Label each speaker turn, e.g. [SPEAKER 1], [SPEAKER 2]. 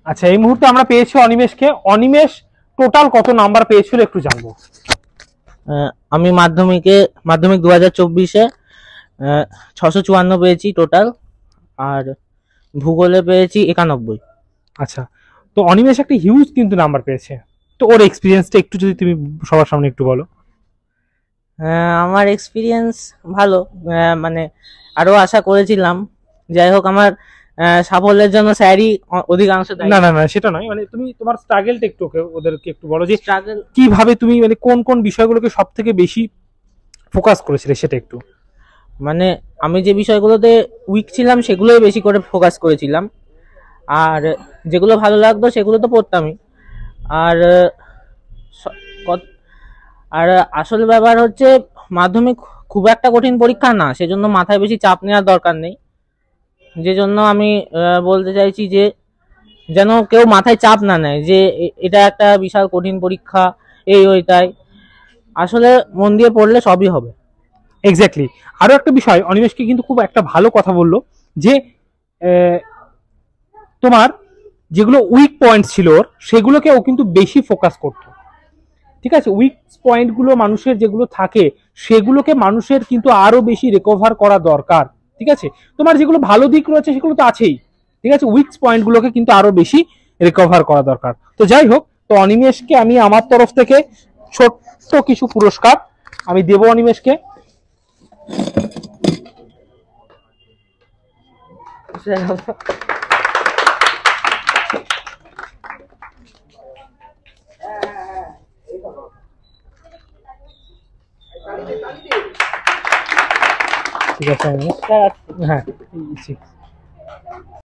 [SPEAKER 1] আচ্ছা, এই মুহূর্তে আমরা পেয়েছি অনিমেষকে। অনিমেষ টোটাল কত নাম্বার পেয়েছিল একটু জানবো।
[SPEAKER 2] আমি মাধ্যমিক 2024-এ 654 পেয়েছি টোটাল, আর ভূগোলে পেয়েছি 91।
[SPEAKER 1] আচ্ছা, তো অনিমেষ একটা হিউজ কিন্তু নাম্বার পেয়েছে, তো ওর এক্সপিরিয়েন্সটা একটু যদি তুমি সবার সামনে একটু বলো।
[SPEAKER 2] আমার এক্সপিরিয়েন্স ভালো, মানে আরো আশা করেছিলাম। যাই হোক, আমার সাফল্যের জন্য স্যারই অধিকাংশ দায়ী।
[SPEAKER 1] না না না, সেটা নয়, মানে তুমি তোমার স্ট্রাগলটা একটু ওদেরকে একটু বলো যে
[SPEAKER 2] স্ট্রাগল
[SPEAKER 1] কিভাবে তুমি মানে কোন কোন বিষয়গুলোকে সব থেকে বেশি ফোকাস করেছিলে সেটা একটু।
[SPEAKER 2] মানে আমি যে বিষয়গুলোতে উইক ছিলাম সেগুলোই বেশি করে ফোকাস করেছিলাম, আর যেগুলো ভালো লাগতো সেগুলো তো পড়তামই। আর স- কত- আর আসল ব্যাপার হচ্ছে, মাধ্যমিক খুব একটা কঠিন পরীক্ষা না, সেজন্য মাথায় বেশি চাপ নেওয়ার দরকার নেই। যে জন্য আমি বলতে চাইছি যে যেন কেউ মাথায় চাপ না নেয় যে এটা একটা বিশাল কঠিন পরীক্ষা, এই ওই তাই। আসলে মন দিয়ে পড়লে সবই হবে।
[SPEAKER 1] এক্স্যাক্টলি। আরো একটা বিষয়, অনিমেষকে কিন্তু খুব একটা ভালো কথা বললো যে তোমার যেগুলো উইক পয়েন্ট ছিল ওর, সেগুলোকে ও কিন্তু বেশি ফোকাস করতো। ঠিক আছে, উইক পয়েন্টগুলো মানুষের যেগুলো থাকে সেগুলোকে মানুষের কিন্তু আরো বেশি রিকভার করা দরকার। ঠিক আছে, তোমার যেগুলো ভালো দিক রয়েছে সেগুলো তো আছেই, ঠিক আছে, উইক পয়েন্টগুলোকে কিন্তু আরো বেশি রিকভার করা দরকার। তো যাই হোক, তো অনিমেষকে আমি আমার তরফ থেকে ছোট্ট কিছু পুরস্কার আমি দেব অনিমেষকে। ঠিক আছে অনিমেষ, হ্যাঁ